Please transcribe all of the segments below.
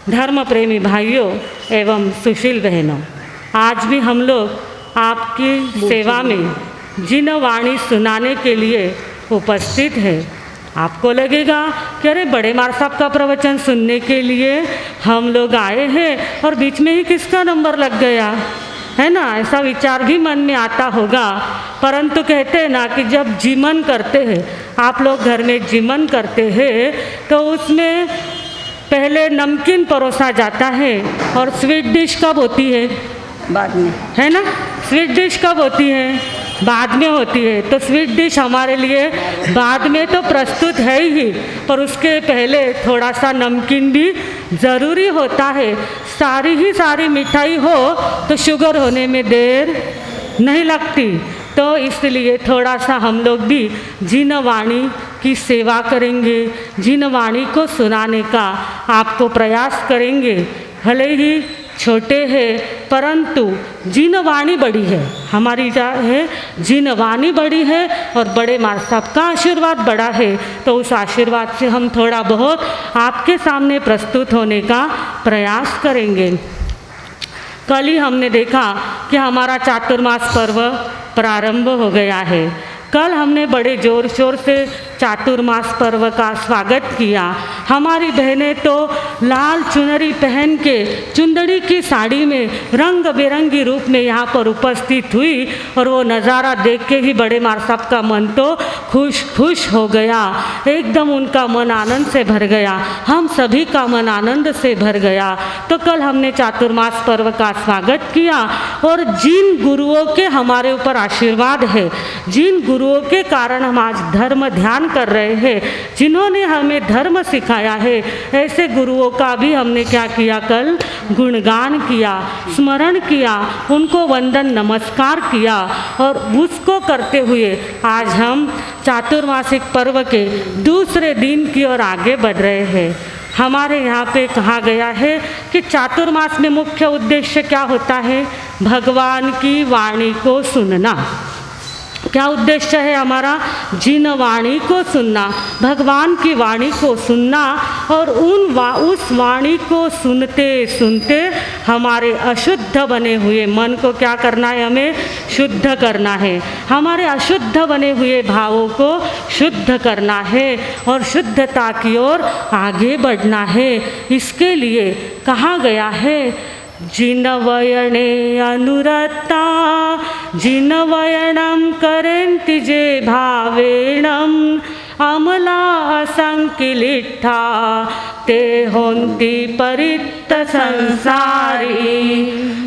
धर्म प्रेमी भाइयों एवं सुशील बहनों, आज भी हम लोग आपकी सेवा में जिन वाणी सुनाने के लिए उपस्थित हैं। आपको लगेगा कि अरे बड़े मार साहब का प्रवचन सुनने के लिए हम लोग आए हैं और बीच में ही किसका नंबर लग गया है ना, ऐसा विचार भी मन में आता होगा। परंतु कहते हैं ना कि जब जीमन करते हैं, आप लोग घर में जीमन करते हैं तो उसमें पहले नमकीन परोसा जाता है और स्वीट डिश कब होती है? बाद में, है ना। स्वीट डिश कब होती है? बाद में होती है। तो स्वीट डिश हमारे लिए बाद में तो प्रस्तुत है ही, पर उसके पहले थोड़ा सा नमकीन भी ज़रूरी होता है। सारी मिठाई हो तो शुगर होने में देर नहीं लगती। तो इसलिए थोड़ा सा हम लोग भी जिन वाणी की सेवा करेंगे, जिन वाणी को सुनाने का आपको प्रयास करेंगे। भले ही छोटे हैं परंतु जिन वाणी बड़ी है, हमारी क्या है, जिन वाणी बड़ी है और बड़े मार साहब का आशीर्वाद बड़ा है। तो उस आशीर्वाद से हम थोड़ा बहुत आपके सामने प्रस्तुत होने का प्रयास करेंगे। कल ही हमने देखा कि हमारा चातुर्मास पर्व प्रारंभ हो गया है। कल हमने बड़े ज़ोर शोर से चातुर्मास पर्व का स्वागत किया। हमारी बहनें तो लाल चुनरी पहन के चुंदड़ी की साड़ी में रंग बिरंगी रूप में यहाँ पर उपस्थित हुई और वो नज़ारा देख के ही बड़े मार साहब का मन तो खुश हो गया। एकदम उनका मन आनंद से भर गया, हम सभी का मन आनंद से भर गया। तो कल हमने चातुर्मास पर्व का स्वागत किया और जिन गुरुओं के हमारे ऊपर आशीर्वाद है, जिन गुरुओं के कारण हम आज धर्म ध्यान कर रहे हैं, जिन्होंने हमें धर्म सिखाया है, ऐसे गुरुओं का भी हमने क्या किया, कल गुणगान किया, स्मरण किया, उनको वंदन नमस्कार किया। और उसको करते हुए आज हम चातुर्मासिक पर्व के दूसरे दिन की ओर आगे बढ़ रहे हैं। हमारे यहाँ पे कहा गया है कि चातुर्मास में मुख्य उद्देश्य क्या होता है? भगवान की वाणी को सुनना। क्या उद्देश्य है हमारा? जिन वाणी को सुनना, भगवान की वाणी को सुनना। और उस वाणी को सुनते सुनते हमारे अशुद्ध बने हुए मन को क्या करना है? हमें शुद्ध करना है। हमारे अशुद्ध बने हुए भावों को शुद्ध करना है और शुद्धता की ओर आगे बढ़ना है। इसके लिए कहा गया है, जिन वयने अनुरक्ता जिन वयनम करेन्ति जे भावेणम अमला असंकिलिठा ते होन्ति परित्त संसारी।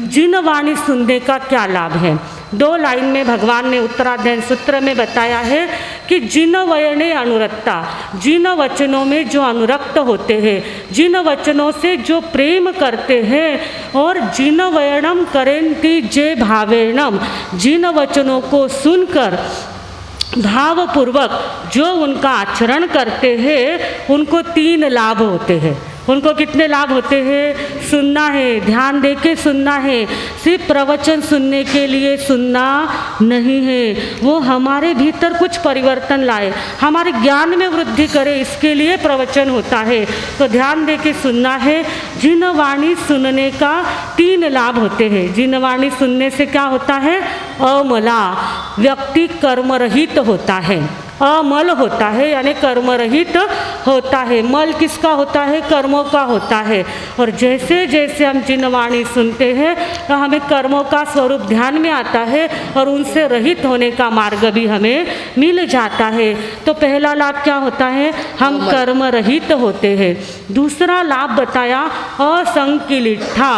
जिन वाणी सुनने का क्या लाभ है? 2 लाइन में भगवान ने उत्तराध्ययन सूत्र में बताया है कि जिन वयने अनुरक्ता, जिन वचनों में जो अनुरक्त होते हैं, जिन वचनों से जो प्रेम करते हैं, और जिन वयनम करेन्ति जे भावेणम, जिन वचनों को सुनकर भावपूर्वक जो उनका आचरण करते हैं, उनको 3 लाभ होते हैं। उनको कितने लाभ होते हैं? सुनना है, ध्यान दे के सुनना है। सिर्फ प्रवचन सुनने के लिए सुनना नहीं है, वो हमारे भीतर कुछ परिवर्तन लाए, हमारे ज्ञान में वृद्धि करे, इसके लिए प्रवचन होता है। तो ध्यान दे के सुनना है। जिन वाणी सुनने का 3 लाभ होते हैं। जिन वाणी सुनने से क्या होता है? अमला, व्यक्ति कर्मरहित होता है, अमल होता है, यानी कर्म रहित होता है। मल किसका होता है? कर्मों का होता है। और जैसे जैसे हम जिन वाणी सुनते हैं तो हमें कर्मों का स्वरूप ध्यान में आता है और उनसे रहित होने का मार्ग भी हमें मिल जाता है। तो पहला लाभ क्या होता है? हम कर्म रहित होते हैं। दूसरा लाभ बताया असंकिलिठा,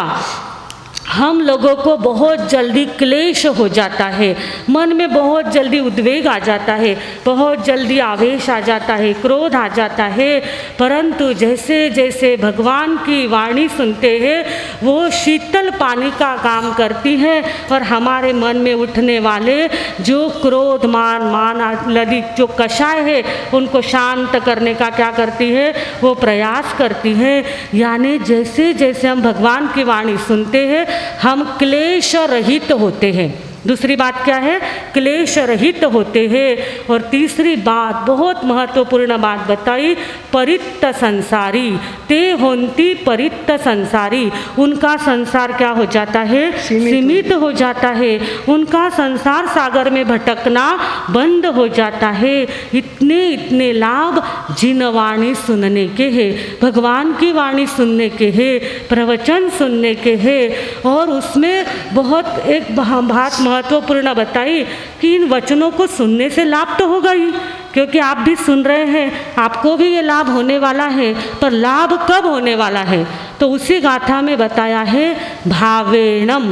हम लोगों को बहुत जल्दी क्लेश हो जाता है, मन में बहुत जल्दी उद्वेग आ जाता है, बहुत जल्दी आवेश आ जाता है, क्रोध आ जाता है। परंतु जैसे जैसे भगवान की वाणी सुनते हैं, वो शीतल पानी का काम करती है और हमारे मन में उठने वाले जो क्रोध, मान आदि जो कषाय है, उनको शांत करने का क्या करती है? वो प्रयास करती है। यानी जैसे जैसे हम भगवान की वाणी सुनते हैं, हम क्लेश रहित होते हैं। दूसरी बात क्या है? क्लेश रहित होते हैं। और तीसरी बात, बहुत महत्वपूर्ण बात बताई, परित्त संसारी ते होंती परित्त संसारी, उनका संसार क्या हो जाता है, सीमित हो जाता है, उनका संसार सागर में भटकना बंद हो जाता है। इतने इतने लाभ जिन वाणी सुनने के हैं, भगवान की वाणी सुनने के हैं, प्रवचन सुनने के हैं। और उसमें बहुत एक बात महत्वपूर्ण बताई कि इन वचनों को सुनने से लाभ तो होगा ही, क्योंकि आप भी सुन रहे हैं, आपको भी ये लाभ होने वाला है। पर लाभ कब होने वाला है, तो उसी गाथा में बताया है, भावेणम,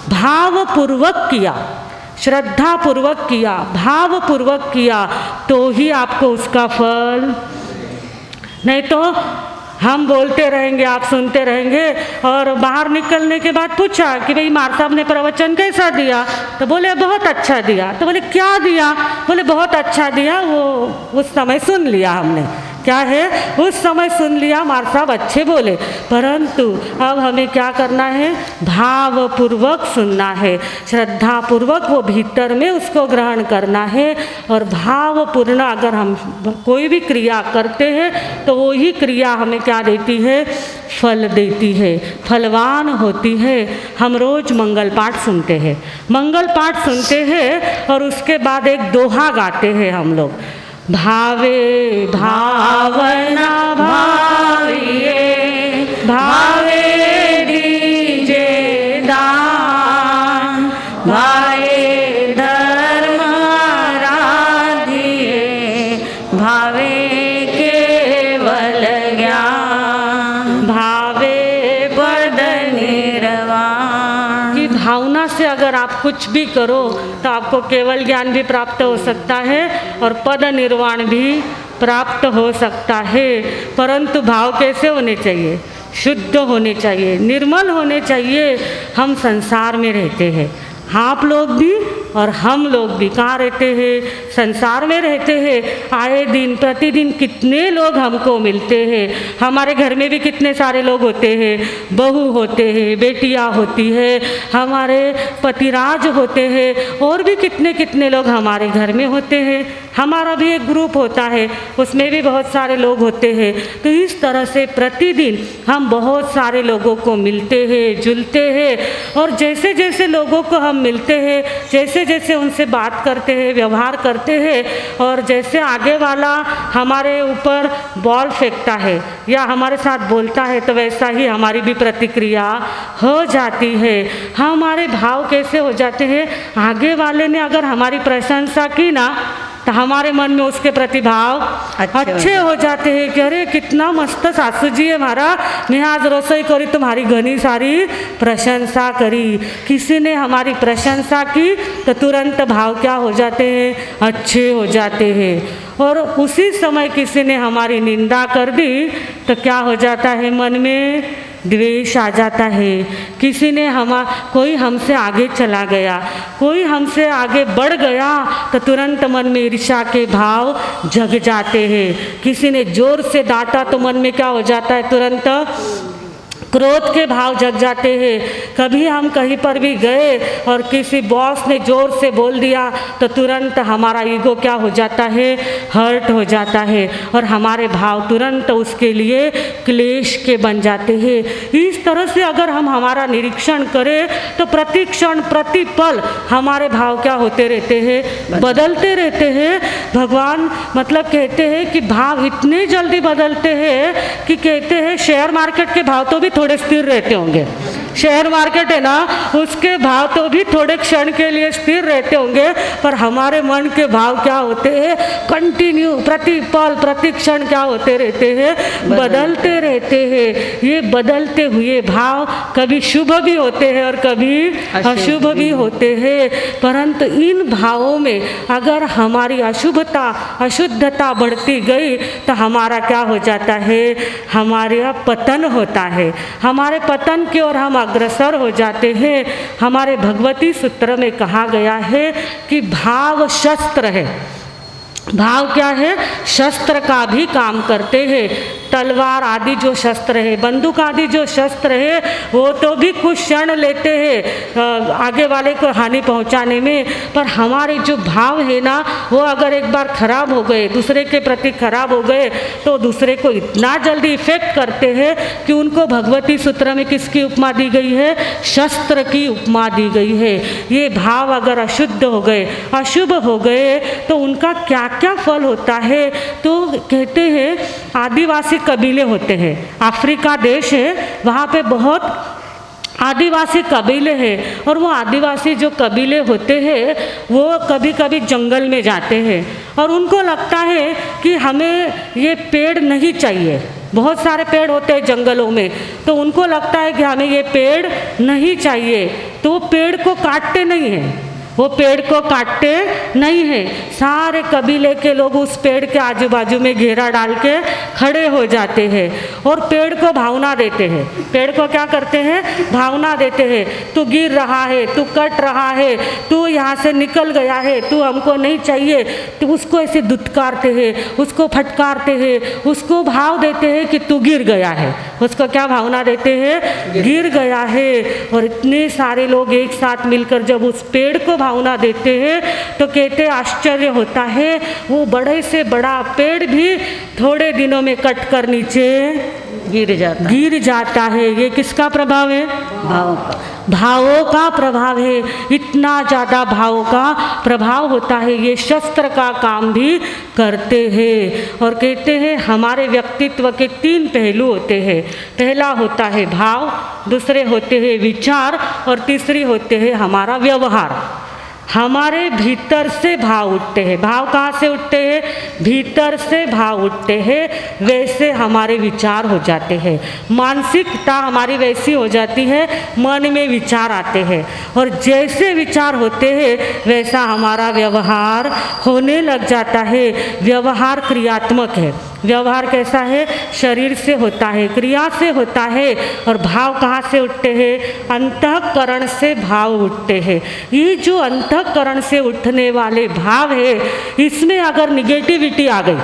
भावपूर्वक किया, श्रद्धापूर्वक किया, भावपूर्वक किया, तो ही आपको उसका फल। नहीं तो हम बोलते रहेंगे, आप सुनते रहेंगे, और बाहर निकलने के बाद पूछा कि भाई मार साहब ने प्रवचन कैसा दिया, तो बोले बहुत अच्छा दिया। तो बोले क्या दिया, बोले बहुत अच्छा दिया, वो उस समय सुन लिया हमने। क्या है, उस समय सुन लिया, मार साहब अच्छे बोले, परंतु अब हमें क्या करना है, भावपूर्वक सुनना है, श्रद्धापूर्वक वो भीतर में उसको ग्रहण करना है। और भावपूर्ण अगर हम कोई भी क्रिया करते हैं तो वो ही क्रिया हमें क्या देती है, फल देती है, फलवान होती है। हम रोज़ मंगल पाठ सुनते हैं, मंगल पाठ सुनते हैं और उसके बाद एक दोहा गाते हैं हम लोग, भावे भावना भाविए, भावे दीजे दान, भावे धर्म आराधिए, भावे केवल ज्ञान, भावे पद निर्वाण। की भावना से अगर आप कुछ भी करो तो आपको केवल ज्ञान भी प्राप्त हो सकता है और पद निर्वाण भी प्राप्त हो सकता है। परंतु भाव कैसे होने चाहिए, शुद्ध होने चाहिए, निर्मल होने चाहिए। हम संसार में रहते हैं, आप लोग भी और हम लोग भी कहाँ रहते हैं, संसार में रहते हैं। आए दिन प्रतिदिन कितने लोग हमको मिलते हैं, हमारे घर में भी कितने सारे लोग होते हैं, बहू होते हैं, बेटियाँ होती है, हमारे पतिराज होते हैं, और भी कितने कितने लोग हमारे घर में होते हैं। हमारा भी एक ग्रुप होता है, उसमें भी बहुत सारे लोग होते हैं। तो इस तरह से प्रतिदिन हम बहुत सारे लोगों को मिलते हैं, जुलते हैं, और जैसे जैसे लोगों को हम मिलते हैं, जैसे जैसे उनसे बात करते हैं, व्यवहार करते हैं, और जैसे आगे वाला हमारे ऊपर बॉल फेंकता है या हमारे साथ बोलता है, तो वैसा ही हमारी भी प्रतिक्रिया हो जाती है। हमारे भाव कैसे हो जाते हैं, आगे वाले ने अगर हमारी प्रशंसा की ना, तो हमारे मन में उसके प्रति भाव अच्छे हो जाते हैं कि अरे कितना मस्त सासू जी है हमारा, मैं आज रसोई करी तुम्हारी घनी सारी प्रशंसा करी। किसी ने हमारी प्रशंसा की तो तुरंत भाव क्या हो जाते हैं, अच्छे हो जाते हैं। और उसी समय किसी ने हमारी निंदा कर दी तो क्या हो जाता है, मन में द्वेष आ जाता है। किसी ने कोई हमसे आगे चला गया, कोई हमसे आगे बढ़ गया तो तुरंत मन में ईर्ष्या के भाव जग जाते हैं। किसी ने जोर से डांटा तो मन में क्या हो जाता है, तुरंत क्रोध के भाव जग जाते हैं। कभी हम कहीं पर भी गए और किसी बॉस ने ज़ोर से बोल दिया तो तुरंत हमारा ईगो क्या हो जाता है, हर्ट हो जाता है, और हमारे भाव तुरंत उसके लिए क्लेश के बन जाते हैं। इस तरह से अगर हम हमारा निरीक्षण करें तो प्रति क्षण प्रति पल हमारे भाव क्या होते रहते हैं, बदलते रहते हैं। भगवान मतलब कहते हैं कि भाव इतने जल्दी बदलते हैं कि कहते हैं शेयर मार्केट के भाव तो भी थोड़े स्थिर रहते होंगे। शेयर मार्केट है ना, उसके भाव तो भी थोड़े क्षण के लिए स्थिर रहते होंगे, पर हमारे मन के भाव क्या होते हैं, कंटिन्यू प्रति पल प्रति क्षण क्या होते रहते हैं, बदलते रहते हैं। ये बदलते हुए भाव कभी शुभ भी होते हैं और कभी अशुभ भी होते हैं। परंतु इन भावों में अगर हमारी अशुभता अशुद्धता बढ़ती गई तो हमारा क्या हो जाता है, हमारा पतन होता है। हमारे पतन की ओर हम अग्रसर हो जाते हैं। हमारे भगवती सूत्र में कहा गया है कि भाव शस्त्र है। भाव क्या है, शस्त्र का भी काम करते हैं। तलवार आदि जो शस्त्र है, बंदूक आदि जो शस्त्र है, वो तो भी कुछ क्षण लेते हैं आगे वाले को हानि पहुंचाने में, पर हमारे जो भाव है ना वो अगर एक बार खराब हो गए, दूसरे के प्रति खराब हो गए, तो दूसरे को इतना जल्दी इफेक्ट करते हैं कि उनको भगवती सूत्र में किसकी उपमा दी गई है? शस्त्र की उपमा दी गई है। ये भाव अगर अशुद्ध हो गए, अशुभ हो गए, तो उनका क्या क्या फल होता है? तो कहते हैं आदिवासी कबीले होते हैं, अफ्रीका देश है, वहाँ पे बहुत आदिवासी कबीले हैं, और वो आदिवासी जो कबीले होते हैं वो कभी कभी जंगल में जाते हैं और उनको लगता है कि हमें ये पेड़ नहीं चाहिए। बहुत सारे पेड़ होते हैं जंगलों में, तो उनको लगता है कि हमें ये पेड़ नहीं चाहिए, तो वो पेड़ को काटते नहीं हैं, वो पेड़ को काटते नहीं हैं। सारे कबीले के लोग उस पेड़ के आजू बाजू में घेरा डाल के खड़े हो जाते हैं और पेड़ को भावना देते हैं। पेड़ को क्या करते हैं? भावना देते हैं। तू गिर रहा है, तू कट रहा है, तू यहाँ से निकल गया है, तू हमको नहीं चाहिए। तो उसको ऐसे दुत्कारते हैं, उसको फटकारते हैं, उसको भाव देते हैं कि तू गिर गया है। उसको क्या भावना देते हैं? गिर गया है। और इतने सारे लोग एक साथ मिलकर जब उस पेड़ को भावना देते हैं तो कहते आश्चर्य होता है, वो बड़े से बड़ा पेड़ भी थोड़े दिनों में कट कर नीचे गिर जाता है। ये किसका प्रभाव है? भावों का प्रभाव है। इतना ज़्यादा भावों का प्रभाव होता है, ये शस्त्र का काम भी करते हैं। और कहते हैं हमारे व्यक्तित्व के 3 पहलू होते हैं। पहला होता है भाव, दूसरे होते हैं विचार, और तीसरी होते हैं हमारा व्यवहार। हमारे भीतर से भाव उठते हैं। भाव कहाँ से उठते हैं? भीतर से भाव उठते हैं, वैसे हमारे विचार हो जाते हैं। मानसिकता हमारी वैसी हो जाती है, मन में विचार आते हैं, और जैसे विचार होते हैं वैसा हमारा व्यवहार होने लग जाता है। व्यवहार क्रियात्मक है। व्यवहार कैसा है? शरीर से होता है, क्रिया से होता है। और भाव कहाँ से उठते हैं? अंतःकरण से भाव उठते हैं। ये जो अंतःकरण से उठने वाले भाव है, इसमें अगर निगेटिविटी आ गई,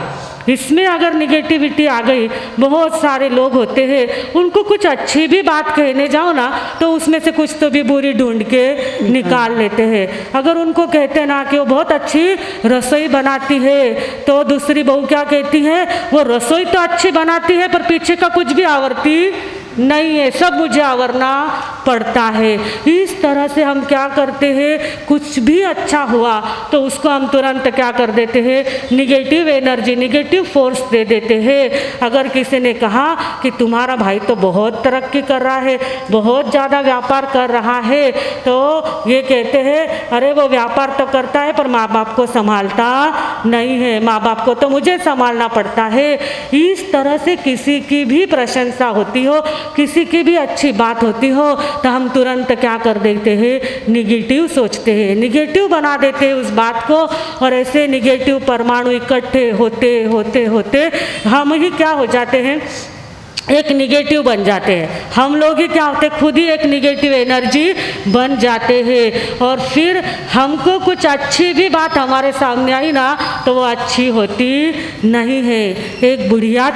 इसमें अगर निगेटिविटी आ गई, बहुत सारे लोग होते हैं उनको कुछ अच्छी भी बात कहने जाओ ना तो उसमें से कुछ तो भी बुरी ढूंढ के निकाल लेते हैं। अगर उनको कहते ना कि वो बहुत अच्छी रसोई बनाती है, तो दूसरी बहू क्या कहती है? वो रसोई तो अच्छी बनाती है पर पीछे का कुछ भी आवरती नहीं है, सब मुझे आवरना पड़ता है। इस तरह से हम क्या करते हैं, कुछ भी अच्छा हुआ तो उसको हम तुरंत क्या कर देते हैं? निगेटिव एनर्जी, निगेटिव फोर्स दे देते हैं। अगर किसी ने कहा कि तुम्हारा भाई तो बहुत तरक्की कर रहा है, बहुत ज़्यादा व्यापार कर रहा है, तो ये कहते हैं अरे वो व्यापार तो करता है पर माँ बाप को संभालता नहीं है, माँ बाप को तो मुझे संभालना पड़ता है। इस तरह से किसी की भी प्रशंसा होती हो, किसी की भी अच्छी बात होती हो, तो हम तुरंत क्या कर देते हैं? निगेटिव सोचते हैं, निगेटिव बना देते हैं उस बात को। और ऐसे निगेटिव परमाणु इकट्ठे होते होते होते हम ही क्या हो जाते हैं? एक निगेटिव बन जाते हैं। हम लोग ही क्या होते? खुद ही एक निगेटिव एनर्जी बन जाते हैं। और फिर हमको कुछ अच्छी भी बात हमारे सामने आई ना तो वो अच्छी होती नहीं है। एक बुढ़िया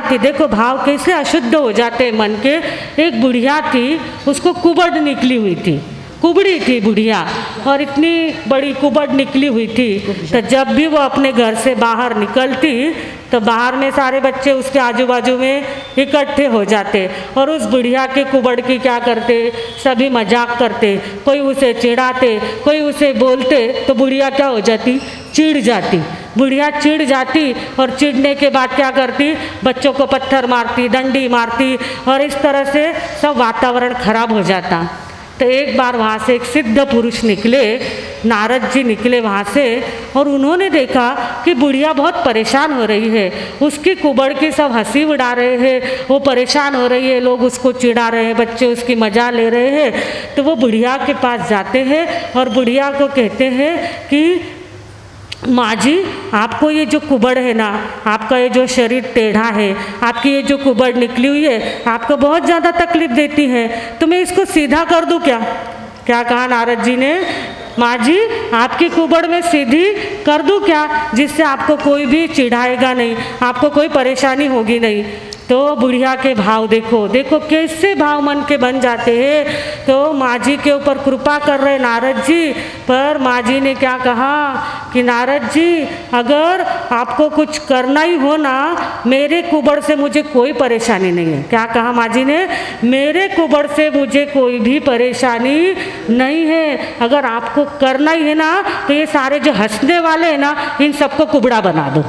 थी, देखो भाव कैसे अशुद्ध हो जाते हैं मन के। एक बुढ़िया थी, उसको कुबड़ निकली हुई थी, कुबड़ी थी बुढ़िया, और इतनी बड़ी कुबड़ निकली हुई थी। तो जब भी वो अपने घर से बाहर निकलती तो बाहर में सारे बच्चे उसके आजू बाजू में इकट्ठे हो जाते और उस बुढ़िया के कुबड़ की क्या करते? सभी मजाक करते, कोई उसे चिढ़ाते, कोई उसे बोलते, तो बुढ़िया क्या हो जाती? चिढ़ जाती। बुढ़िया चिढ़ जाती और चिढ़ने के बाद क्या करती? बच्चों को पत्थर मारती, डंडी मारती, और इस तरह से सब वातावरण खराब हो जाता। तो एक बार वहाँ से एक सिद्ध पुरुष निकले, नारद जी निकले वहाँ से, और उन्होंने देखा कि बुढ़िया बहुत परेशान हो रही है। उसकी कुबड़ की सब हंसी उड़ा रहे हैं, वो परेशान हो रही है, लोग उसको चिढ़ा रहे हैं, बच्चे उसकी मजा ले रहे हैं। तो वो बुढ़िया के पास जाते हैं और बुढ़िया को कहते हैं कि माँ जी, आपको ये जो कुबड़ है ना, आपका ये जो शरीर टेढ़ा है, आपकी ये जो कुबड़ निकली हुई है, आपको बहुत ज़्यादा तकलीफ देती है, तो मैं इसको सीधा कर दूँ क्या? क्या कहा नारद जी ने? माँ जी आपकी कुबड़ में सीधी कर दूँ क्या, जिससे आपको कोई भी चिढ़ाएगा नहीं, आपको कोई परेशानी होगी नहीं। तो बुढ़िया के भाव देखो, देखो कैसे भाव मन के बन जाते हैं। तो माँ जी के ऊपर कृपा कर रहे नारद जी, पर माँ जी ने क्या कहा कि नारद जी अगर आपको कुछ करना ही हो ना, मेरे कुबड़ से मुझे कोई परेशानी नहीं है। क्या कहा माँ जी ने, मेरे कुबड़ से मुझे कोई भी परेशानी नहीं है। अगर आपको करना ही है ना तो ये सारे जो हंसने वाले हैं ना, इन सबको कुबड़ा बना दो।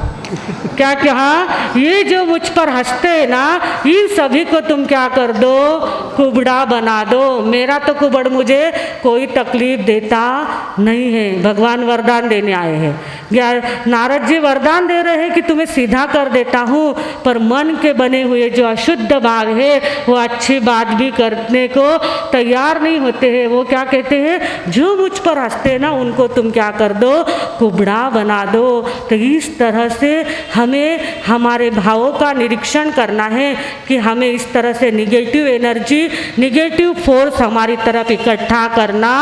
क्या कहा, ये जो मुझ पर हंसते हैं ना, इन सभी को तुम क्या कर दो, कुबड़ा बना दो। मेरा तो कुबड़ मुझे कोई तकलीफ देता नहीं है। भगवान वरदान देने आए हैं। नारद जी वरदान दे रहे हैं कि तुम्हें सीधा कर देता हूँ, पर मन के बने हुए जो अशुद्ध भाव है वो अच्छी बात भी करने को तैयार नहीं होते हैं। वो क्या कहते हैं, जो मुझ पर हंसते हैं ना उनको तुम क्या कर दो, कुबड़ा बना दो। तो इस तरह से हमें हमारे भावों का निरीक्षण करना है कि हमें इस तरह से निगेटिव एनर्जी, निगेटिव फोर्स हमारी तरफ इकट्ठा करना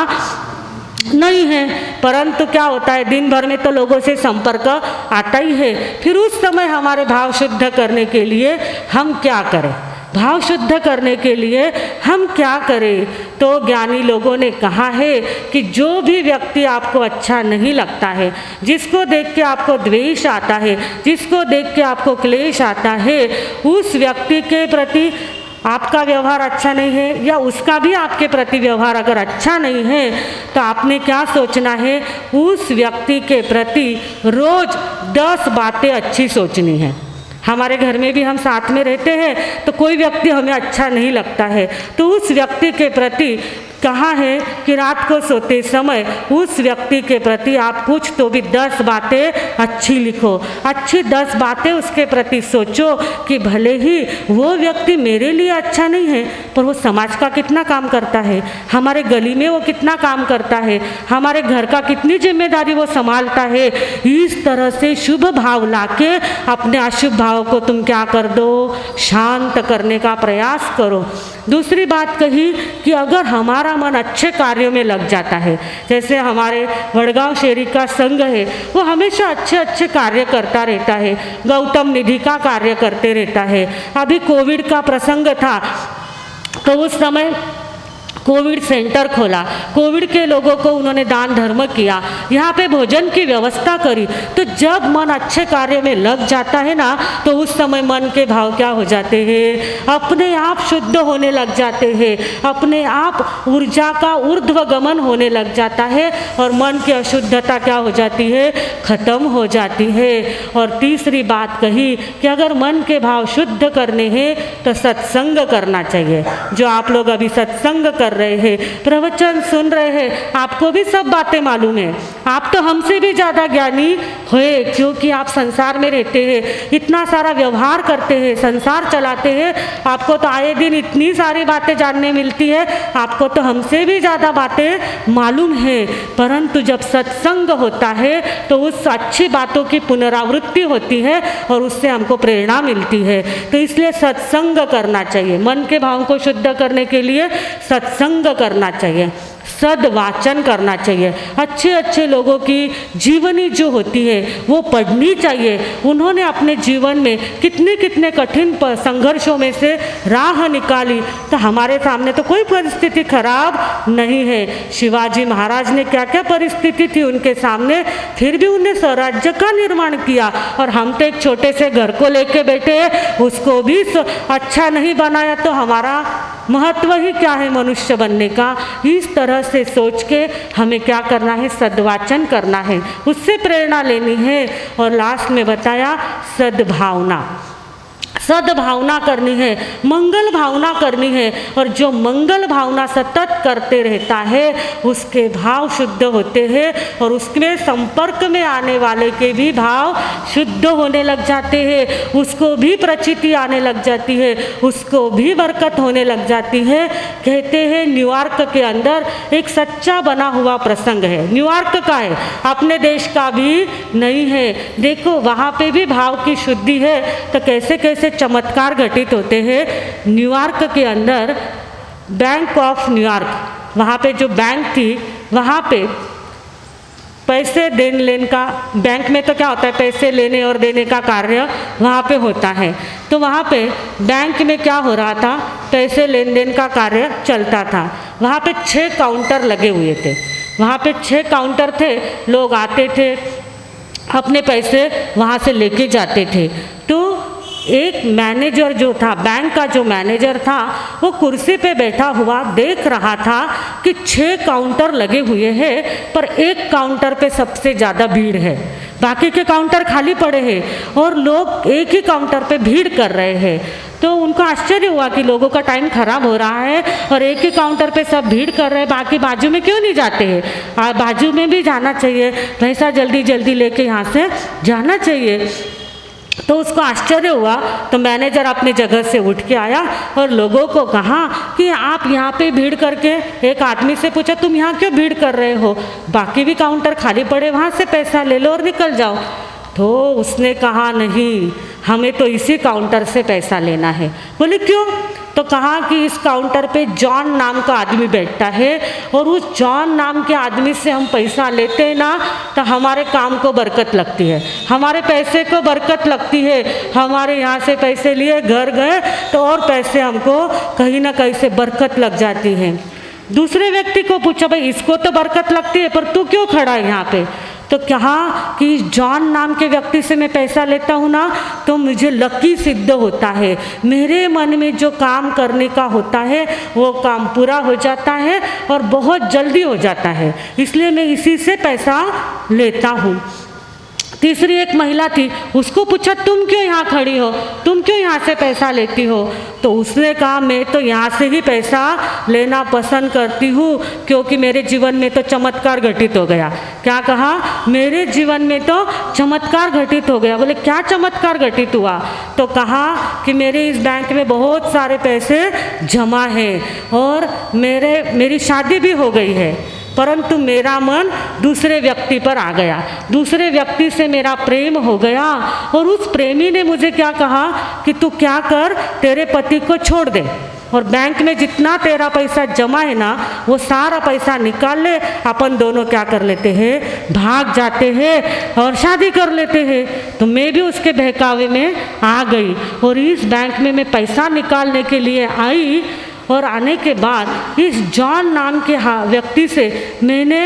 नहीं है। परंतु क्या होता है, दिन भर में तो लोगों से संपर्क आता ही है। फिर उस समय हमारे भाव शुद्ध करने के लिए हम क्या करें, भाव शुद्ध करने के लिए हम क्या करें। तो ज्ञानी लोगों ने कहा है कि जो भी व्यक्ति आपको अच्छा नहीं लगता है, जिसको देख के आपको द्वेष आता है, जिसको देख के आपको क्लेश आता है, उस व्यक्ति के प्रति आपका व्यवहार अच्छा नहीं है या उसका भी आपके प्रति व्यवहार अगर अच्छा नहीं है, तो आपने क्या सोचना है, उस व्यक्ति के प्रति रोज 10 बातें अच्छी सोचनी है। हमारे घर में भी हम साथ में रहते हैं तो कोई व्यक्ति हमें अच्छा नहीं लगता है, तो उस व्यक्ति के प्रति कहा है कि रात को सोते समय उस व्यक्ति के प्रति आप कुछ तो भी 10 बातें अच्छी लिखो, अच्छी 10 बातें उसके प्रति सोचो कि भले ही वो व्यक्ति मेरे लिए अच्छा नहीं है, पर वो समाज का कितना काम करता है, हमारे गली में वो कितना काम करता है, हमारे घर का कितनी जिम्मेदारी वो संभालता है। इस तरह से शुभ भाव लाके अपने अशुभ भाव को तुम क्या कर दो, शांत करने का प्रयास करो। दूसरी बात कही कि अगर हमारा मन अच्छे कार्यों में लग जाता है, जैसे हमारे वडगांव शेरी का संघ है, वो हमेशा अच्छे अच्छे कार्य करता रहता है, गौतम निधि का कार्य करते रहता है। अभी कोविड का प्रसंग था तो उस समय कोविड सेंटर खोला, कोविड के लोगों को उन्होंने दान धर्म किया, यहाँ पे भोजन की व्यवस्था करी। तो जब मन अच्छे कार्य में लग जाता है ना, तो उस समय मन के भाव क्या हो जाते हैं, अपने आप शुद्ध होने लग जाते हैं, अपने आप ऊर्जा का ऊर्ध्वगमन होने लग जाता है और मन की अशुद्धता क्या हो जाती है, खत्म हो जाती है। और तीसरी बात कही कि अगर मन के भाव शुद्ध करने हैं तो सत्संग करना चाहिए। जो आप लोग अभी सत्संग कर रहे हैं, प्रवचन सुन रहे हैं, आपको भी सब बातें मालूम है, आप तो हमसे भी ज़्यादा ज्ञानी हुए, क्योंकि आप संसार में रहते हैं, इतना सारा व्यवहार करते हैं, संसार चलाते हैं, आपको तो आए दिन इतनी सारी बातें जानने मिलती है, आपको तो हमसे भी ज़्यादा बातें मालूम है। परंतु जब सत्संग होता है तो उस अच्छी बातों की पुनरावृत्ति होती है और उससे हमको प्रेरणा मिलती है। तो इसलिए सत्संग करना चाहिए, मन के भाव को शुद्ध करने के लिए सत्संग करना चाहिए, सद्वाचन करना चाहिए, अच्छे अच्छे लोगों की जीवनी जो होती है वो पढ़नी चाहिए। उन्होंने अपने जीवन में कितने कितने कठिन संघर्षों में से राह निकाली, तो हमारे सामने तो कोई परिस्थिति खराब नहीं है। शिवाजी महाराज ने क्या क्या परिस्थिति थी उनके सामने, फिर भी उन्हें स्वराज्य का निर्माण किया, और हम तो एक छोटे से घर को लेके बैठे हैं, उसको भी अच्छा नहीं बनाया, तो हमारा महत्व ही क्या है मनुष्य बनने का। इस तरह से सोच के हमें क्या करना है, सद्वाचन करना है, उससे प्रेरणा लेनी है। और लास्ट में बताया सद्भावना, सद्भावना करनी है, मंगल भावना करनी है, और जो मंगल भावना सतत करते रहता है उसके भाव शुद्ध होते हैं और उसके संपर्क में आने वाले के भी भाव शुद्ध होने लग जाते हैं, उसको भी प्रचिति आने लग जाती है, उसको भी बरकत होने लग जाती है। कहते हैं न्यूयॉर्क के अंदर एक सच्चा बना हुआ प्रसंग है, न्यूयॉर्क का है, अपने देश का भी नहीं है। देखो वहाँ पे भी भाव की शुद्धि है, तो कैसे कैसे चमत्कार घटित होते हैं। न्यूयॉर्क के अंदर बैंक ऑफ न्यूयॉर्क, वहाँ पे जो बैंक थी, वहाँ पे पैसे देन लेन का, बैंक में तो क्या होता है, पैसे लेने और देने का कार्य वहाँ पे होता है। तो वहाँ पे बैंक में क्या हो रहा था, पैसे लेन देन का कार्य चलता था। वहाँ पे 6 काउंटर लगे हुए थे, वहाँ पे 6 काउंटर थे। लोग आते थे, अपने पैसे वहाँ से लेके जाते थे। तो एक मैनेजर जो था, बैंक का जो मैनेजर था, वो कुर्सी पे बैठा हुआ देख रहा था कि 6 काउंटर लगे हुए हैं, पर एक काउंटर पे सबसे ज़्यादा भीड़ है, बाकी के काउंटर खाली पड़े हैं और लोग एक ही काउंटर पे भीड़ कर रहे हैं। तो उनको आश्चर्य हुआ कि लोगों का टाइम खराब हो रहा है और एक ही काउंटर पे सब भीड़ कर रहे हैं, बाकी बाजू में क्यों नहीं जाते हैं, बाजू में भी जाना चाहिए, पैसा जल्दी जल्दी लेके यहाँ से जाना चाहिए। तो उसको आश्चर्य हुआ। तो मैनेजर अपनी जगह से उठ के आया और लोगों को कहा कि आप यहाँ पे भीड़ करके, एक आदमी से पूछा तुम यहाँ क्यों भीड़ कर रहे हो, बाकी भी काउंटर खाली पड़े, वहाँ से पैसा ले लो और निकल जाओ। तो उसने कहा नहीं, हमें तो इसी काउंटर से पैसा लेना है। बोले क्यों? तो कहा कि इस काउंटर पे जॉन नाम का आदमी बैठता है और उस जॉन नाम के आदमी से हम पैसा लेते हैं ना, तो हमारे काम को बरकत लगती है, हमारे पैसे को बरकत लगती है। हमारे यहाँ से पैसे लिए घर गए तो और पैसे हमको कहीं ना कहीं से बरकत लग जाती है। दूसरे व्यक्ति को पूछा भाई इसको तो बरकत लगती है पर तू क्यों खड़ा है यहाँ पे? तो कहा कि जॉन नाम के व्यक्ति से मैं पैसा लेता हूँ ना तो मुझे लकी सिद्ध होता है, मेरे मन में जो काम करने का होता है वो काम पूरा हो जाता है और बहुत जल्दी हो जाता है, इसलिए मैं इसी से पैसा लेता हूँ। तीसरी एक महिला थी, उसको पूछा तुम क्यों यहाँ खड़ी हो, तुम क्यों यहाँ से पैसा लेती हो? तो उसने कहा मैं तो यहाँ से ही पैसा लेना पसंद करती हूँ क्योंकि मेरे जीवन में तो चमत्कार घटित हो गया। क्या कहा? मेरे जीवन में तो चमत्कार घटित हो गया। बोले क्या चमत्कार घटित हुआ? तो कहा कि मेरे इस बैंक में बहुत सारे पैसे जमा हैं और मेरी शादी भी हो गई है, परंतु मेरा मन दूसरे व्यक्ति पर आ गया, दूसरे व्यक्ति से मेरा प्रेम हो गया और उस प्रेमी ने मुझे क्या कहा कि तू क्या कर, तेरे पति को छोड़ दे और बैंक में जितना तेरा पैसा जमा है ना वो सारा पैसा निकाल ले, अपन दोनों क्या कर लेते हैं, भाग जाते हैं और शादी कर लेते हैं। तो मैं भी उसके बहकावे में आ गई और इस बैंक में मैं पैसा निकालने के लिए आई और आने के बाद इस जॉन नाम के व्यक्ति से मैंने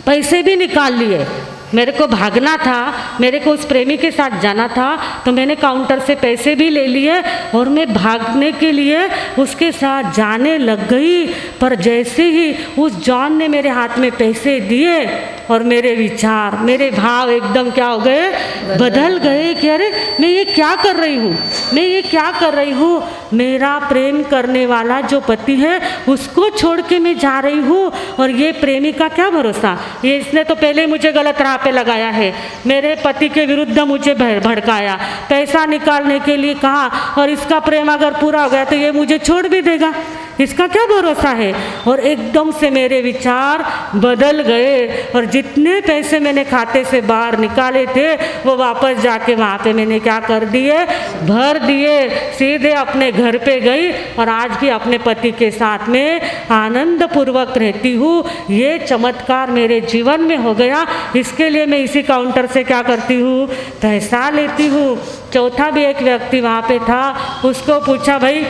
पैसे भी निकाल लिए। मेरे को भागना था, मेरे को उस प्रेमी के साथ जाना था, तो मैंने काउंटर से पैसे भी ले लिए और मैं भागने के लिए उसके साथ जाने लग गई। पर जैसे ही उस जॉन ने मेरे हाथ में पैसे दिए और मेरे विचार, मेरे भाव एकदम क्या हो गए, बदल गए कि अरे मैं ये क्या कर रही हूँ, मैं ये क्या कर रही हूँ, मेरा प्रेम करने वाला जो पति है उसको छोड़ के मैं जा रही हूँ और ये प्रेमी का क्या भरोसा, ये इसने तो पहले मुझे गलत राह पे लगाया है, मेरे पति के विरुद्ध मुझे भड़काया, पैसा निकालने के लिए कहा और इसका प्रेम अगर पूरा हो गया तो ये मुझे छोड़ भी देगा, इसका क्या भरोसा है। और एकदम से मेरे विचार बदल गए और जितने पैसे मैंने खाते से बाहर निकाले थे वो वापस जाके वहाँ पे मैंने क्या कर दिए, भर दिए, सीधे अपने घर पे गई और आज भी अपने पति के साथ में आनंद पूर्वक रहती हूँ। ये चमत्कार मेरे जीवन में हो गया, इसके लिए मैं इसी काउंटर से क्या करती हूँ, पैसा लेती हूँ। चौथा भी एक व्यक्ति वहाँ पे था, उसको पूछा भाई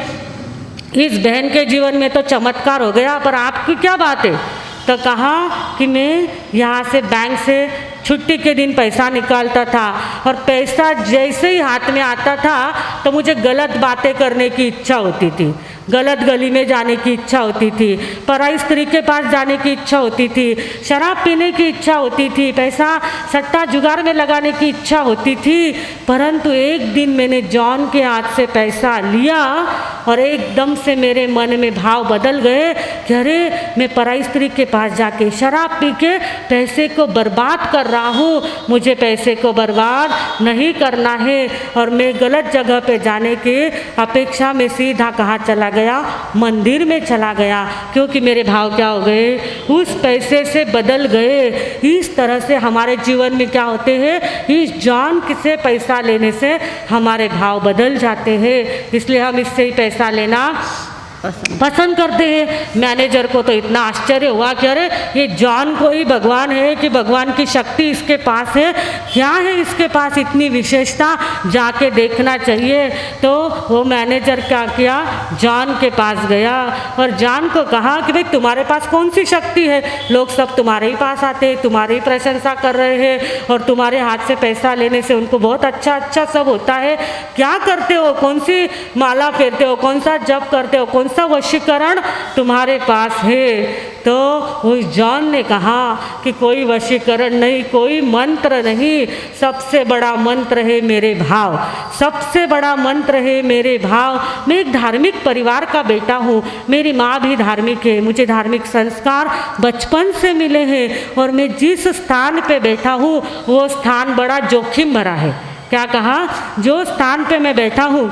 इस बहन के जीवन में तो चमत्कार हो गया पर आपकी क्या बात है? तो कहा कि मैं यहाँ से बैंक से छुट्टी के दिन पैसा निकालता था और पैसा जैसे ही हाथ में आता था तो मुझे गलत बातें करने की इच्छा होती थी, गलत गली में जाने की इच्छा होती थी, पराई स्त्री के पास जाने की इच्छा होती थी, शराब पीने की इच्छा होती थी, पैसा सट्टा जुगाड़ में लगाने की इच्छा होती थी। परंतु एक दिन मैंने जॉन के हाथ से पैसा लिया और एकदम से मेरे मन में भाव बदल गए कि अरे मैं पराई स्त्री के पास जाके शराब पी के पैसे को बर्बाद कर रहा हूँ, मुझे पैसे को बर्बाद नहीं करना है। और मैं गलत जगह पे जाने की अपेक्षा में सीधा कहाँ चला गया, मंदिर में चला गया, क्योंकि मेरे भाव क्या हो गए, उस पैसे से बदल गए। इस तरह से हमारे जीवन में क्या होते हैं, इस जॉन से पैसा लेने से हमारे भाव बदल जाते हैं, इसलिए हम इससे ही पैसा लेना पसंद करते हैं। मैनेजर को तो इतना आश्चर्य हुआ कि अरे ये जॉन को ही भगवान है कि भगवान की शक्ति इसके पास है, क्या है इसके पास इतनी विशेषता, जाके देखना चाहिए। तो वो मैनेजर क्या किया, जॉन के पास गया और जॉन को कहा कि भाई तुम्हारे पास कौन सी शक्ति है, लोग सब तुम्हारे ही पास आते हैं, तुम्हारी ही प्रशंसा कर रहे हैं और तुम्हारे हाथ से पैसा लेने से उनको बहुत अच्छा अच्छा सब होता है, क्या करते हो, कौन सी माला फेरते हो, कौन सा जप करते हो, कौन सा वशीकरण तुम्हारे पास है। तो उस जॉन ने कहा कि कोई वशीकरण नहीं, कोई मंत्र नहीं, सबसे बड़ा मंत्र है मेरे भाव, सबसे बड़ा मंत्र है मेरे भाव। मैं एक धार्मिक परिवार का बेटा हूँ, मेरी माँ भी धार्मिक है, मुझे धार्मिक संस्कार बचपन से मिले हैं और मैं जिस स्थान पे बैठा हूँ वो स्थान बड़ा जोखिम भरा है। क्या कहा, जो स्थान पे मैं बैठा हूँ,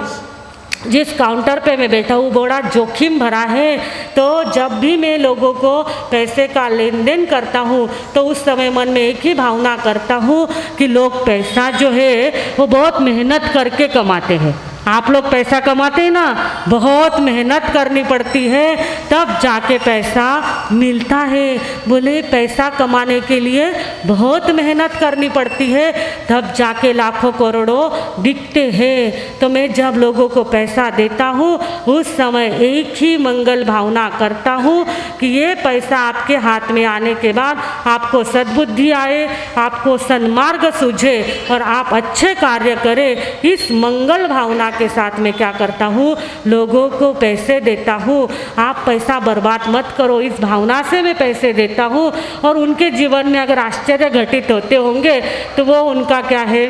जिस काउंटर पे मैं बैठा हूँ बड़ा जोखिम भरा है। तो जब भी मैं लोगों को पैसे का लेन देन करता हूँ तो उस समय मन में एक ही भावना करता हूँ कि लोग पैसा जो है वो बहुत मेहनत करके कमाते हैं। आप लोग पैसा कमाते हैं ना, बहुत मेहनत करनी पड़ती है तब जाके पैसा मिलता है। बोले पैसा कमाने के लिए बहुत मेहनत करनी पड़ती है तब जाके लाखों करोड़ों बिकते हैं। तो मैं जब लोगों को पैसा देता हूँ उस समय एक ही मंगल भावना करता हूँ कि ये पैसा आपके हाथ में आने के बाद आपको सद्बुद्धि आए, आपको सन्मार्ग सूझे और आप अच्छे कार्य करें। इस मंगल भावना के साथ में क्या करता हूँ, लोगों को पैसे देता हूँ। आप पैसा बर्बाद मत करो, इस भावना से मैं पैसे देता हूँ। और उनके जीवन में अगर आश्चर्य घटित होते होंगे तो वो उनका क्या है,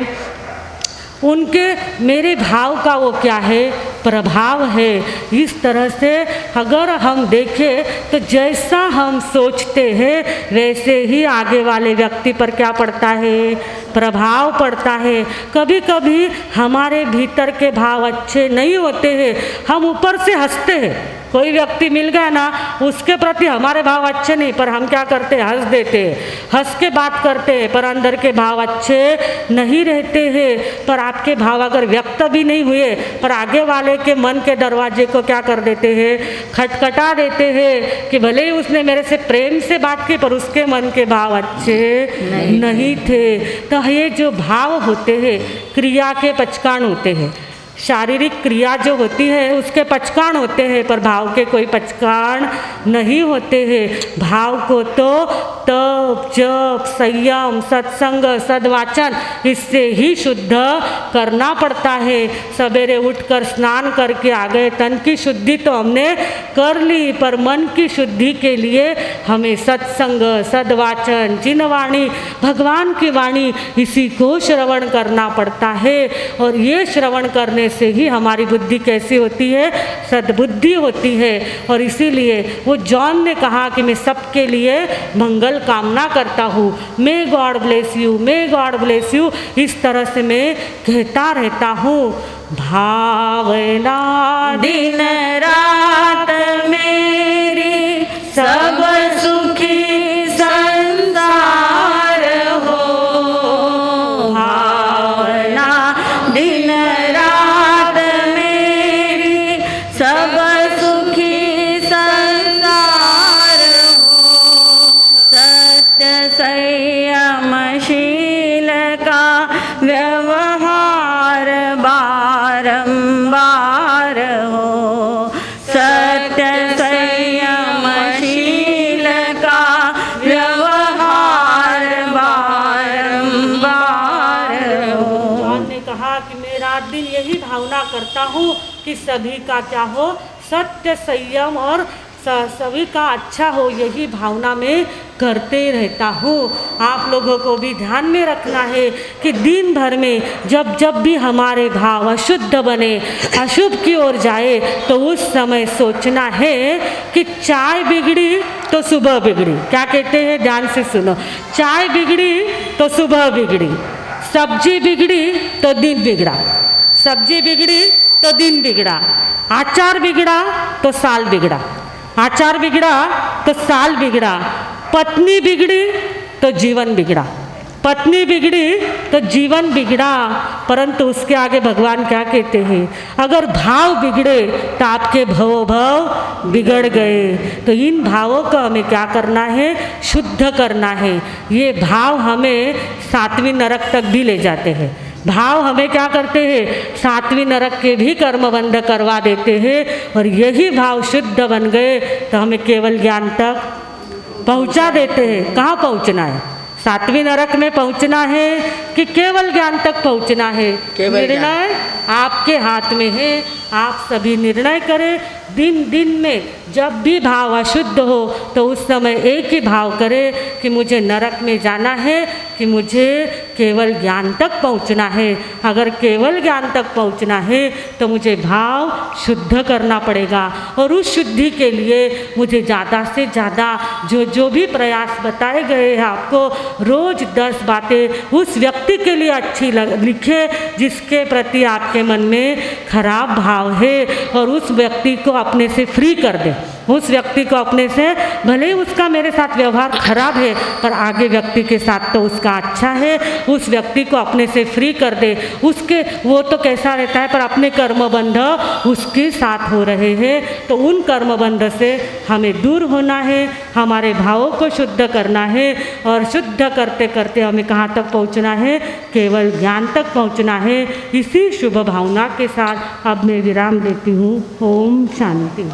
उनके मेरे भाव का वो क्या है, प्रभाव है। इस तरह से अगर हम देखें तो जैसा हम सोचते हैं वैसे ही आगे वाले व्यक्ति पर क्या पड़ता है, प्रभाव पड़ता है। कभी कभी हमारे भीतर के भाव अच्छे नहीं होते हैं, हम ऊपर से हंसते हैं, कोई व्यक्ति मिल गया ना उसके प्रति हमारे भाव अच्छे नहीं पर हम क्या करते हैं, हंस देते हैं, हंस के बात करते हैं पर अंदर के भाव अच्छे नहीं रहते हैं। पर आपके भाव अगर व्यक्त भी नहीं हुए पर आगे वाले के मन के दरवाजे को क्या कर देते हैं, खटखटा देते हैं कि भले ही उसने मेरे से प्रेम से बात की पर उसके मन के भाव अच्छे नहीं थे। तो ये जो भाव होते हैं क्रिया के पचकान होते हैं, शारीरिक क्रिया जो होती है उसके पचकान होते हैं पर भाव के कोई पचकान नहीं होते हैं। भाव को तो तप जप संयम सत्संग सद्वाचन इससे ही शुद्ध करना पड़ता है। सवेरे उठकर स्नान करके आ गए, तन की शुद्धि तो हमने कर ली पर मन की शुद्धि के लिए हमें सत्संग सद्वाचन जिनवाणी भगवान की वाणी इसी को श्रवण करना पड़ता है। और ये श्रवण करने से ही हमारी बुद्धि कैसी होती है, सद्बुद्धि होती है। और इसीलिए वो जॉन ने कहा कि मैं सबके लिए मंगल कामना करता हूँ, may God bless you, may God bless you, इस तरह से मैं कहता रहता हूँ। भावना दिन रात मेरी सब सुखी संसार हो, भावना दिन रात मेरी सब सुखी संसार हो, सत्य संयमशील का व्यवहार बारंबार हो, सत्य संयमशील का व्यवहार बारंबार हो। जॉन ने कहा कि मैं रात दिन यही भावना करता हूँ कि सभी का क्या हो, सत्य संयम और सभी का अच्छा हो, यही भावना में करते रहता हूँ। आप लोगों को भी ध्यान में रखना है कि दिन भर में जब जब भी हमारे भाव अशुद्ध बने, अशुभ की ओर जाए तो उस समय सोचना है कि चाय बिगड़ी तो सुबह बिगड़ी। क्या कहते हैं, ध्यान से सुनो, चाय बिगड़ी तो सुबह बिगड़ी, सब्जी बिगड़ी तो दिन बिगड़ा, सब्जी बिगड़ी तो दिन बिगड़ा, आचार बिगड़ा तो साल बिगड़ा, आचार बिगड़ा तो साल बिगड़ा, पत्नी बिगड़ी तो जीवन बिगड़ा। पत्नी बिगड़ी तो जीवन बिगड़ा, परंतु उसके आगे भगवान क्या कहते हैं, अगर भाव बिगड़े तो आपके भवो भव बिगड़ गए। तो इन भावों को हमें क्या करना है, शुद्ध करना है। ये भाव हमें 7वीं नरक तक भी ले जाते हैं। भाव हमें क्या करते हैं, 7वीं नरक के भी कर्म बंध करवा देते हैं। और यही भाव शुद्ध बन गए तो हमें केवल ज्ञान तक पहुंचा देते हैं। कहाँ पहुंचना है, 7वीं नरक में पहुंचना है कि केवल ज्ञान तक पहुंचना है, निर्णय आपके हाथ में है। आप सभी निर्णय करें। दिन दिन में जब भी भाव अशुद्ध हो तो उस समय एक ही भाव करें कि मुझे नरक में जाना है कि मुझे केवल ज्ञान तक पहुंचना है। अगर केवल ज्ञान तक पहुंचना है तो मुझे भाव शुद्ध करना पड़ेगा। और उस शुद्धि के लिए मुझे ज़्यादा से ज़्यादा जो भी प्रयास बताए गए हैं आपको, रोज़ 10 बातें उस व्यक्ति के लिए अच्छी लिखे जिसके प्रति आपके मन में खराब भाव है, और उस व्यक्ति को अपने से फ्री कर दे। उस व्यक्ति को अपने से, भले ही उसका मेरे साथ व्यवहार खराब है पर आगे व्यक्ति के साथ तो उसका अच्छा है, उस व्यक्ति को अपने से फ्री कर दे। उसके वो तो कैसा रहता है पर अपने कर्मबंध उसके साथ हो रहे हैं, तो उन कर्मबंध से हमें दूर होना है, हमारे भावों को शुद्ध करना है। और शुद्ध करते करते हमें कहाँ तक पहुँचना है, केवल ज्ञान तक पहुँचना है। इसी शुभ भावना के साथ अब मैं विराम देती हूँ। ओम शांति।